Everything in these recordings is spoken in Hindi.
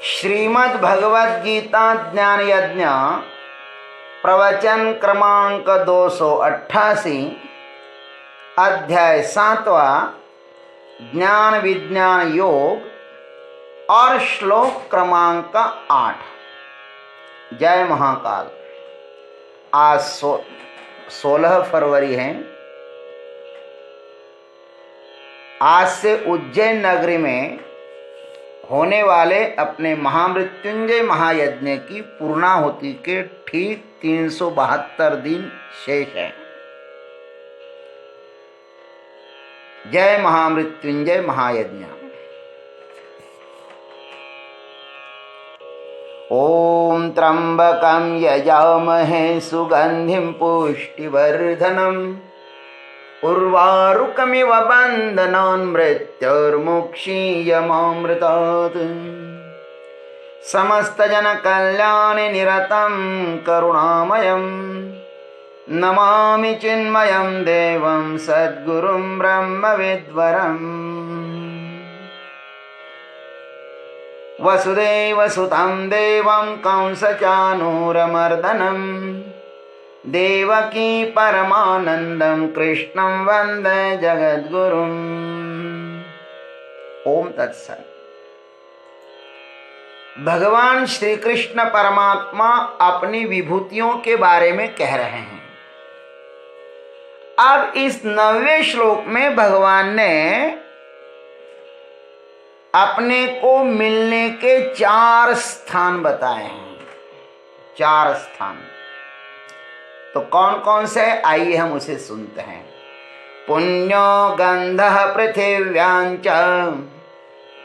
श्रीमद् भगवद गीता ज्ञान यज्ञ प्रवचन क्रमांक 288 अध्याय 7वां ज्ञान विज्ञान योग और श्लोक क्रमांक 8। जय महाकाल। आज 16 फरवरी है। आज से उज्जैन नगरी में होने वाले अपने महामृत्युंजय महायज्ञ की पूर्णाहुति के ठीक 372 दिन शेष है। जय महामृत्युंजय महायज्ञ। ओम त्र्यंबकं यजामहे सुगंधिं पुष्टिवर्धनम् उर्वारुकमिव बन्धनान् मृत्युर्मुक्षीयमामृतात् समस्तजनकल्याणे निरतं करुणामयं नमामि चिन्मयं देवं सद्गुरुं ब्रह्मविद्वरम् वसुदेवसुतं देवं कंसचाणूरमर्दनम् देवकी परमानंदम कृष्णं वंदे जगद्गुरुम्। ओम तत्सत्। भगवान श्री कृष्ण परमात्मा अपनी विभूतियों के बारे में कह रहे हैं। अब इस 9वें श्लोक में भगवान ने अपने को मिलने के 4 स्थान बताए हैं। 4 स्थान तो कौन कौन से, आइए हम उसे सुनते हैं। पुण्यो गंधः पृथिव्यांच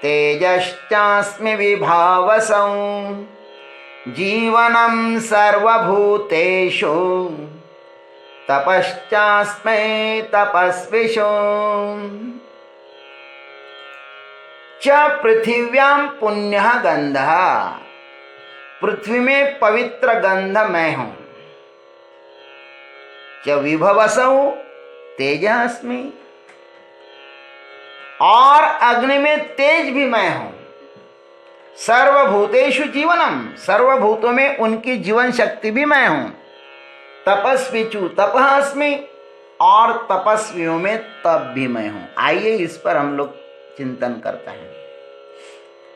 तेजश्चास्मि विभावसौ जीवनं सर्वभूतेषु तपश्चास्मि तपस्विषु। च पृथिव्यां पुण्यः गंधः, पृथ्वी में पवित्र गंध मैं हूं। च विभवसौ तेजस्मि, और अग्नि में तेज भी मैं हूं। सर्वभूतेषु जीवनम, सर्वभूतों में उनकी जीवन शक्ति भी मैं हूं। तपस्विचु तपस्मि, और तपस्वियों में तप भी मैं हूं। आइए इस पर हम लोग चिंतन करते हैं।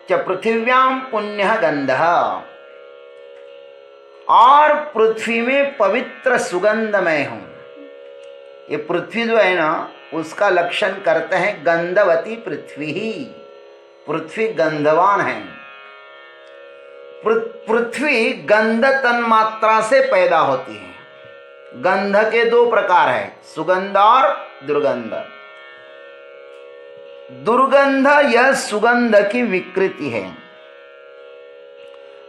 च पृथिव्याम पुण्यः गंधः, और पृथ्वी में पवित्र सुगंध मैं हूं। ये पृथ्वी जो है ना, उसका लक्षण करते हैं गंधवती पृथ्वी ही। पृथ्वी गंधवान है। पृथ्वी गंध तन्मात्रा से पैदा होती है। गंध के 2 प्रकार है, सुगंध और दुर्गंध। दुर्गंध यह सुगंध की विकृति है।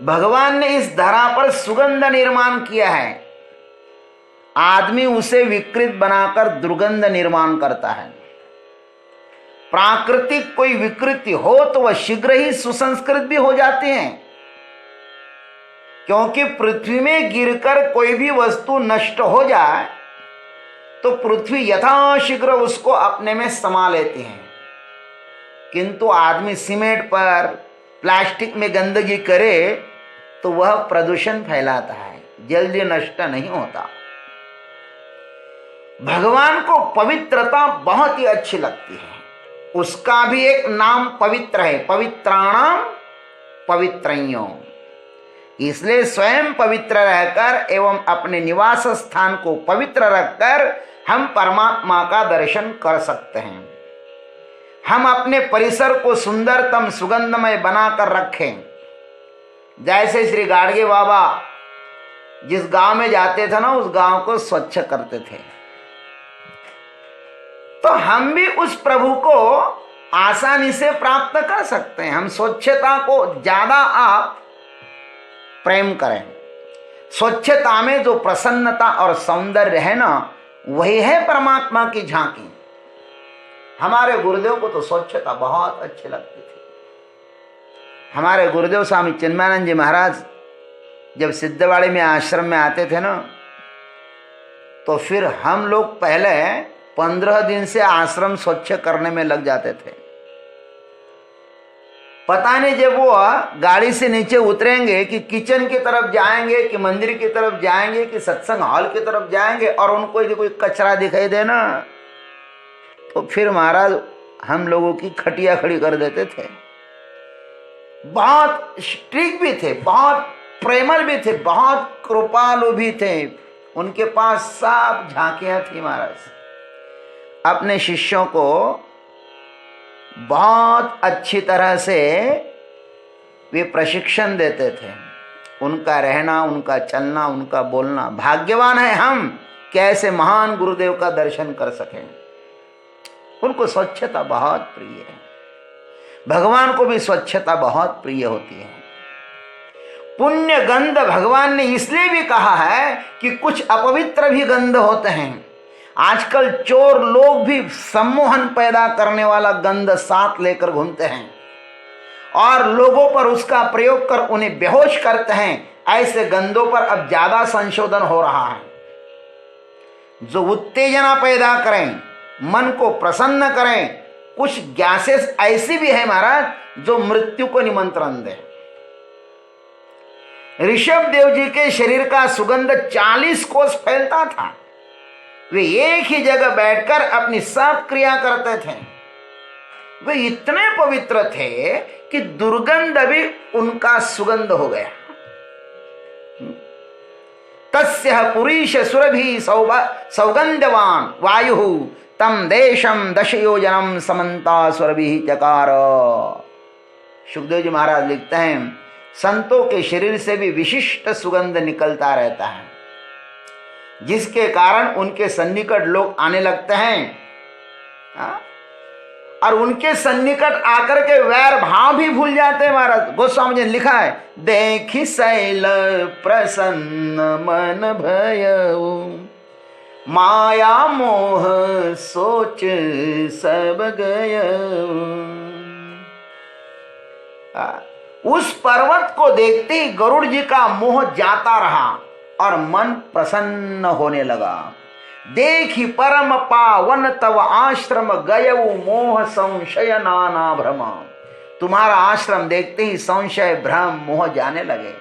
भगवान ने इस धरा पर सुगंध निर्माण किया है। आदमी उसे विकृत बनाकर दुर्गंध निर्माण करता है। प्राकृतिक कोई विकृति हो तो वह शीघ्र ही सुसंस्कृत भी हो जाती है, क्योंकि पृथ्वी में गिरकर कोई भी वस्तु नष्ट हो जाए तो पृथ्वी यथाशीघ्र उसको अपने में समा लेती है। किंतु आदमी सीमेंट पर प्लास्टिक में गंदगी करे तो वह प्रदूषण फैलाता है, जल्दी नष्ट नहीं होता। भगवान को पवित्रता बहुत ही अच्छी लगती है। उसका भी एक नाम पवित्र है, पवित्राणाम पवित्रयो। इसलिए स्वयं पवित्र रहकर एवं अपने निवास स्थान को पवित्र रखकर हम परमात्मा का दर्शन कर सकते हैं। हम अपने परिसर को सुंदरतम सुगंधमय बनाकर रखें। जैसे श्री गाडगे बाबा जिस गांव में जाते थे ना, उस गांव को स्वच्छ करते थे। तो हम भी उस प्रभु को आसानी से प्राप्त कर सकते हैं। हम स्वच्छता को ज्यादा आप प्रेम करें। स्वच्छता में जो प्रसन्नता और सौंदर्य है ना, वही है परमात्मा की झांकी। हमारे गुरुदेव को तो स्वच्छता बहुत अच्छी लगती थी। हमारे गुरुदेव स्वामी चिन्मयानंद जी महाराज जब सिद्धवाड़ी में आश्रम में आते थे ना, तो फिर हम लोग पहले 15 दिन से आश्रम स्वच्छ करने में लग जाते थे। पता नहीं जब वो गाड़ी से नीचे उतरेंगे कि किचन की तरफ जाएंगे कि मंदिर की तरफ जाएंगे कि सत्संग हॉल की तरफ जाएंगे और उनको यदि कोई कचरा दिखाई देना तो फिर महाराज हम लोगों की खटिया खड़ी कर देते थे। बहुत स्ट्रिक्ट भी थे, बहुत प्रेमल भी थे, बहुत कृपालु भी थे। उनके पास सब झांकियां थी। महाराज अपने शिष्यों को बहुत अच्छी तरह से वे प्रशिक्षण देते थे। उनका रहना, उनका चलना, उनका बोलना। भाग्यवान है हम कि ऐसे महान गुरुदेव का दर्शन कर सकें। उनको स्वच्छता बहुत प्रिय है। भगवान को भी स्वच्छता बहुत प्रिय होती है। पुण्य गंध भगवान ने इसलिए भी कहा है कि कुछ अपवित्र भी गंध होते हैं। आजकल चोर लोग भी सम्मोहन पैदा करने वाला गंध साथ लेकर घूमते हैं और लोगों पर उसका प्रयोग कर उन्हें बेहोश करते हैं। ऐसे गंधों पर अब ज्यादा संशोधन हो रहा है, जो उत्तेजना पैदा करें, मन को प्रसन्न करें। कुछ गैसेस ऐसी भी है महाराज जो मृत्यु को निमंत्रण दे। ऋषभ देव जी के शरीर का सुगंध 40 कोस फैलता था। वे एक ही जगह बैठकर अपनी सब क्रिया करते थे। वे इतने पवित्र थे कि दुर्गंध भी उनका सुगंध हो गया। तस्य पुरीश सुरभि सौगंधवान वायु तम देशम 10 योजनम समन्ता सुरभि चकार। सुखदेव जी महाराज लिखते हैं, संतों के शरीर से भी विशिष्ट सुगंध निकलता रहता है, जिसके कारण उनके सन्निकट लोग आने लगते हैं और उनके सन्निकट आकर के वैर भाव भी भूल जाते हैं। महाराज गोस्वामी जी ने लिखा है, देखी शैल प्रसन्न मन भयउ माया मोह सोच सब गयउ। उस पर्वत को देखते ही गरुड़ जी का मोह जाता रहा और मन प्रसन्न होने लगा। देखी परम पावन तव आश्रम गयऊ मोह संशय नाना भ्रम। तुम्हारा आश्रम देखते ही संशय भ्रम मोह जाने लगे।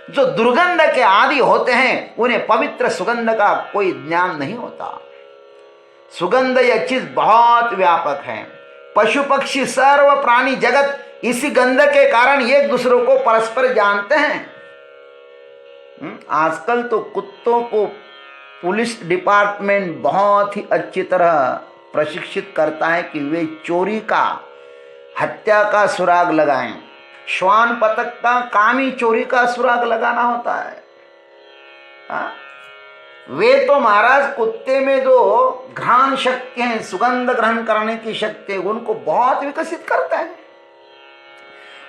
जो दुर्गंध के आदि होते हैं उन्हें पवित्र सुगंध का कोई ज्ञान नहीं होता। सुगंध यह चीज बहुत व्यापक है। पशु पक्षी सर्व प्राणी जगत इसी गंध के कारण एक दूसरों को परस्पर जानते हैं। आजकल तो कुत्तों को पुलिस डिपार्टमेंट बहुत ही अच्छी तरह प्रशिक्षित करता है कि वे चोरी का, हत्या का सुराग लगाएं। श्वान पतक का काम ही चोरी का सुराग लगाना होता है। वे तो महाराज कुत्ते में जो घ्राण शक्ति है, सुगंध ग्रहण करने की शक्ति है, उनको बहुत विकसित करता है।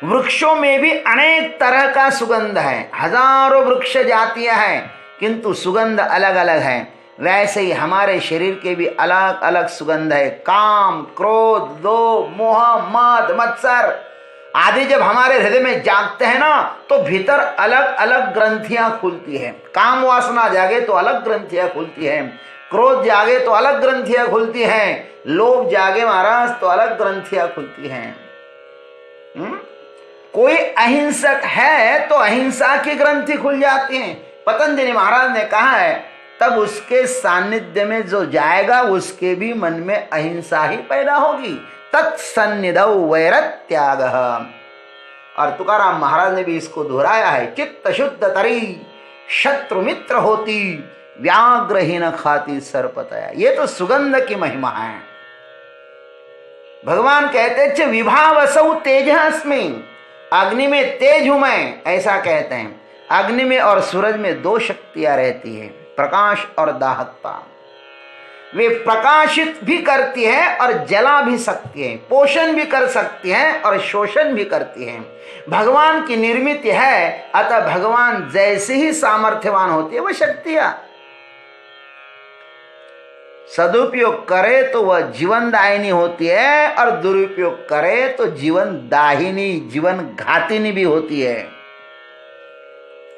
वृक्षों में भी अनेक तरह का सुगंध है, हजारों वृक्ष जातियां हैं, किंतु सुगंध अलग अलग है। वैसे ही हमारे शरीर के भी अलग अलग सुगंध है। काम, क्रोध, लोभ, मोह, मद, मत्सर आदि जब हमारे हृदय में जागते हैं ना, तो भीतर अलग अलग ग्रंथियां खुलती है। काम वासना जागे तो अलग ग्रंथियां खुलती है, क्रोध जागे तो अलग ग्रंथियां खुलती हैं, लोभ जागे महाराज तो अलग ग्रंथियां खुलती हैं। कोई अहिंसक है तो अहिंसा की ग्रंथि खुल जाती है। पतंजलि महाराज ने कहा है, तब उसके सानिध्य में जो जाएगा उसके भी मन में अहिंसा ही पैदा होगी। तत्सन्निधौ वैरत्याग। और तुकाराम महाराज ने भी इसको दोहराया है, चित्त शुद्ध तरी शत्रु मित्र होती व्याघ्रहीन खाती सर्पतया। ये तो सुगंध की महिमा है। भगवान कहते च विभावसौ तेजस्मि, अग्नि में तेज हूं मैं, ऐसा कहते हैं। अग्नि में और सूरज में दो शक्तियां रहती है, प्रकाश और दाहकता। वे प्रकाशित भी करती है और जला भी सकती है, पोषण भी कर सकती है और शोषण भी करती है। भगवान की निर्मित है, अतः भगवान जैसे ही सामर्थ्यवान होती है वह शक्तियां सदुपयोग करे तो वह जीवन दायिनी होती है और दुरुपयोग करे तो जीवन दाहिनी, जीवन घातिनी भी होती है।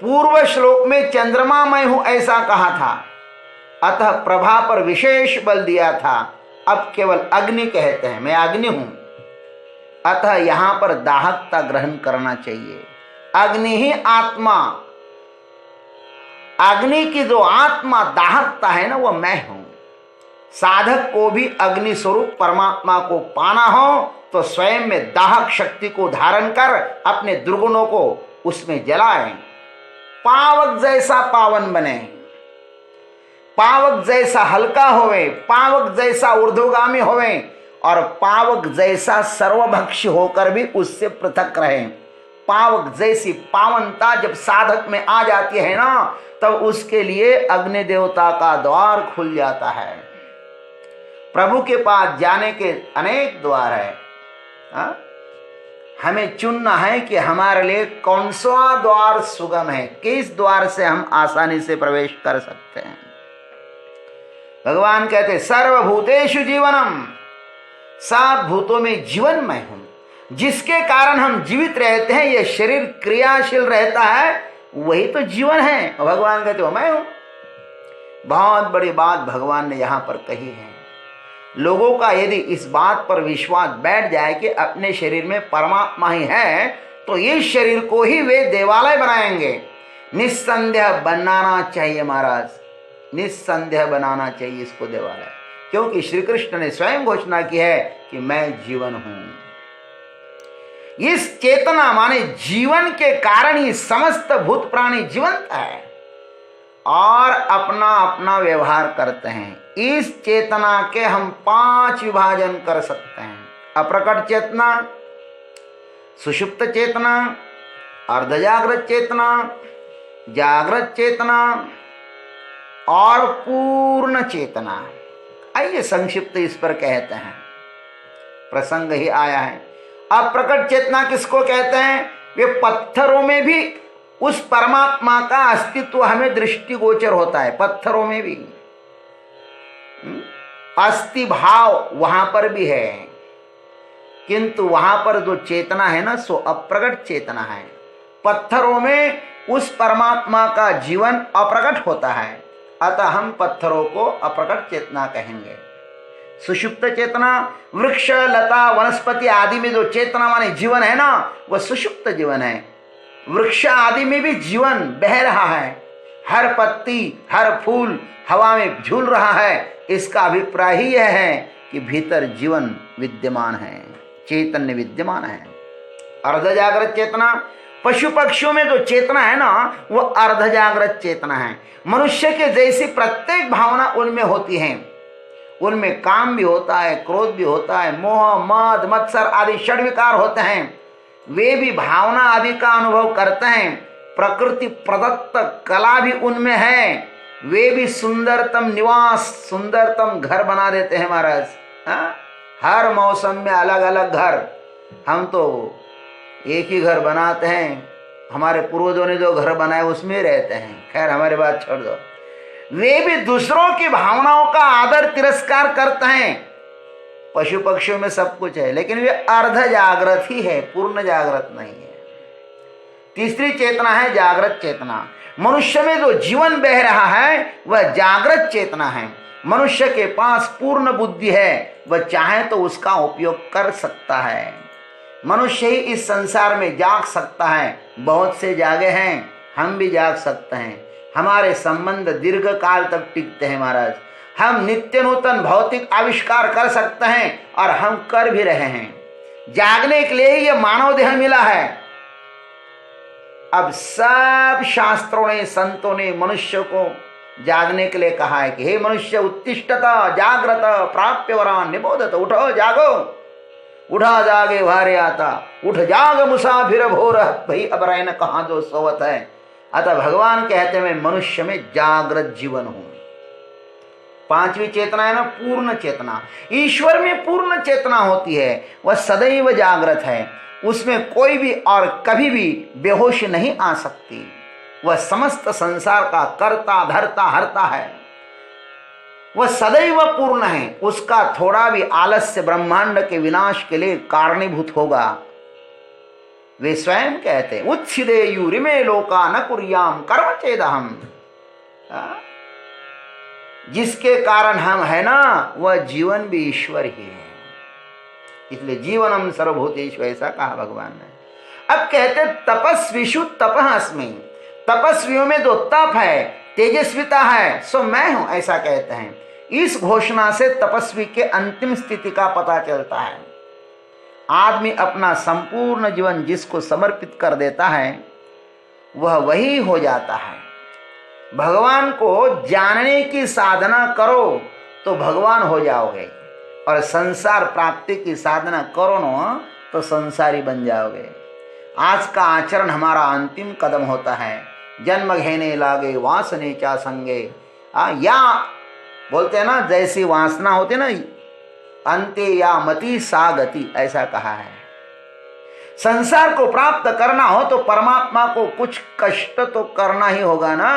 पूर्व श्लोक में चंद्रमा मैं हूं ऐसा कहा था, अतः प्रभा पर विशेष बल दिया था। अब केवल अग्नि कहते हैं, मैं अग्नि हूं। अतः यहां पर दाहकता ग्रहण करना चाहिए। अग्नि ही आत्मा, अग्नि की जो आत्मा दाहकता है ना, वह मैं हूं। साधक को भी अग्नि स्वरूप परमात्मा को पाना हो तो स्वयं में दाहक शक्ति को धारण कर अपने दुर्गुणों को उसमें जलाएं। पावक जैसा पावन बने, पावक जैसा हल्का होवे, पावक जैसा ऊर्ध्वगामी होवे और पावक जैसा सर्वभक्षी होकर भी उससे पृथक रहे। पावक जैसी पावनता जब साधक में आ जाती है ना, तब उसके लिए अग्नि देवता का द्वार खुल जाता है। प्रभु के पास जाने के अनेक द्वार है। हमें चुनना है कि हमारे लिए कौन सा द्वार सुगम है, किस द्वार से हम आसानी से प्रवेश कर सकते हैं। भगवान कहते सर्वभूतेषु जीवनम, सब भूतों में जीवन मैं हूं, जिसके कारण हम जीवित रहते हैं। यह शरीर क्रियाशील रहता है, वही तो जीवन है। भगवान कहते हो मैं हूं। बहुत बड़ी बात भगवान ने यहां पर कही है। लोगों का यदि इस बात पर विश्वास बैठ जाए कि अपने शरीर में परमात्मा ही है, तो इस शरीर को ही वे देवालय बनाएंगे। निस्संदेह बनाना चाहिए महाराज, निस्संदेह बनाना चाहिए इसको देवालय, क्योंकि श्री कृष्ण ने स्वयं घोषणा की है कि मैं जीवन हूं। इस चेतना माने जीवन के कारण ही समस्त भूत प्राणी जीवंत है और अपना अपना व्यवहार करते हैं। इस चेतना के हम 5 विभाजन कर सकते हैं। अप्रकट चेतना, सुषुप्त चेतना, अर्धजागृत चेतना, जागृत चेतना और पूर्ण चेतना। आइए संक्षिप्त इस पर कहते हैं, प्रसंग ही आया है। अप्रकट चेतना किसको कहते हैं? वे पत्थरों में भी उस परमात्मा का अस्तित्व हमें दृष्टिगोचर होता है। पत्थरों में भी अस्थि भाव वहां पर भी है, किंतु वहां पर जो चेतना है ना, सो अप्रकट चेतना है। पत्थरों में उस परमात्मा का जीवन अप्रकट होता है, अतः हम पत्थरों को अप्रकट चेतना कहेंगे। सुषुप्त चेतना, वृक्ष लता वनस्पति आदि में जो चेतना माने जीवन है ना, वह सुषुप्त जीवन है। वृक्ष आदि में भी जीवन बह रहा है, हर पत्ती हर फूल हवा में झूल रहा है। इसका अभिप्राय ही यह है कि भीतर जीवन विद्यमान है, चैतन्य विद्यमान है। अर्ध जागृत चेतना, पशु पक्षियों में जो चेतना है ना, वो अर्ध जागृत चेतना है। मनुष्य के जैसी प्रत्येक भावना उनमें होती है। उनमें काम भी होता है, क्रोध भी होता है, मोह मद मत्सर आदि षड विकार होते हैं। वे भी भावना आदि का अनुभव करते हैं। प्रकृति प्रदत्त कला भी उनमें है। वे भी सुंदरतम निवास, सुंदरतम घर बना देते हैं महाराज। हर मौसम में अलग अलग घर। हम तो एक ही घर बनाते हैं, हमारे पूर्वजों ने जो घर बनाए उसमें रहते हैं। खैर हमारी बात छोड़ दो। वे भी दूसरों की भावनाओं का आदर तिरस्कार करते हैं। पशु पक्षियों में सब कुछ है, लेकिन वे अर्ध जागृत ही है, पूर्ण जागृत नहीं है। तीसरी चेतना है जागृत चेतना। मनुष्य में जो जीवन बह रहा है वह जागृत चेतना है। मनुष्य के पास पूर्ण बुद्धि है, वह चाहे तो उसका उपयोग कर सकता है। मनुष्य ही इस संसार में जाग सकता है। बहुत से जागे हैं, हम भी जाग सकते हैं। हमारे संबंध दीर्घ काल तक टिकते हैं महाराज। हम नित्य नूतन भौतिक आविष्कार कर सकते हैं और हम कर भी रहे हैं। जागने के लिए ही यह मानव देह मिला है। अब सब शास्त्रों ने, संतों ने मनुष्य को जागने के लिए कहा है कि हे मनुष्य उत्तिष्ठत जाग्रत प्राप्य वरान निबोधत। उठो जागो, उठा जागे भारे आता, उठ जाग मुसाफिर भोर भाई अब रैन कहाँ जो सोवत है। अतः भगवान कहते हैं मैं मनुष्य में जागृत जीवन हूं। पांचवी चेतना है ना पूर्ण चेतना। ईश्वर में पूर्ण चेतना होती है, वह सदैव जागृत है। उसमें कोई भी और कभी भी बेहोश नहीं आ सकती। वह समस्त संसार का कर्ता धर्ता हरता है। वह सदैव पूर्ण है। उसका थोड़ा भी आलस्य ब्रह्मांड के विनाश के लिए कारणीभूत होगा। वे स्वयं कहते उत्सिदेयु रिमे लोका न कुर्याम कर्म चेदहम। जिसके कारण हम है ना, वह जीवन भी ईश्वर ही है। इसलिए जीवनम सर्वभूतेषु ऐसा कहा भगवान ने। अब कहते तपस्विषु तपः अस्मि, तपस्वियों में जो तप है, तेजस्विता है, सो मैं हूं, ऐसा कहते हैं। इस घोषणा से तपस्वी के अंतिम स्थिति का पता चलता है। आदमी अपना संपूर्ण जीवन जिसको समर्पित कर देता है वह वही हो जाता है। भगवान को जानने की साधना करो तो भगवान हो जाओगे, और संसार प्राप्ति की साधना करो ना तो संसारी बन जाओगे। आज का आचरण हमारा अंतिम कदम होता है। जन्म घेने लागे वासने चा संगे, या बोलते हैं ना, जैसी वासना होती ना, अंते या मति सा गति, ऐसा कहा है। संसार को प्राप्त करना हो तो परमात्मा को कुछ कष्ट तो करना ही होगा ना।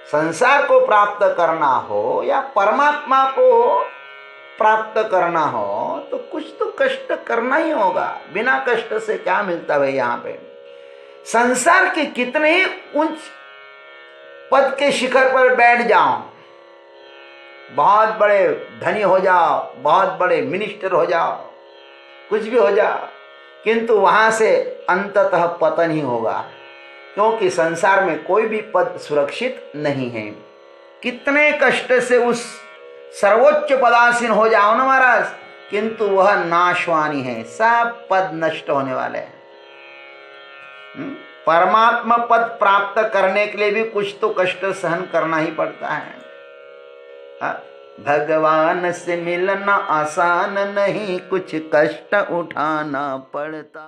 संसार को प्राप्त करना हो या परमात्मा को प्राप्त करना हो तो कुछ तो कष्ट करना ही होगा। बिना कष्ट से क्या मिलता है यहाँ पे। संसार के कितने ही उच्च पद के शिखर पर बैठ जाओ, बहुत बड़े धनी हो जाओ, बहुत बड़े मिनिस्टर हो जाओ, कुछ भी हो जाओ, किंतु वहां से अंततः पतन ही होगा, क्योंकि संसार में कोई भी पद सुरक्षित नहीं है। कितने कष्ट से उस सर्वोच्च पदासीन हो जाओ ना महाराज, किंतु वह नाशवानी है, सब पद नष्ट होने वाले हैं। परमात्मा पद प्राप्त करने के लिए भी कुछ तो कष्ट सहन करना ही पड़ता है। भगवान से मिलना आसान नहीं, कुछ कष्ट उठाना पड़ता।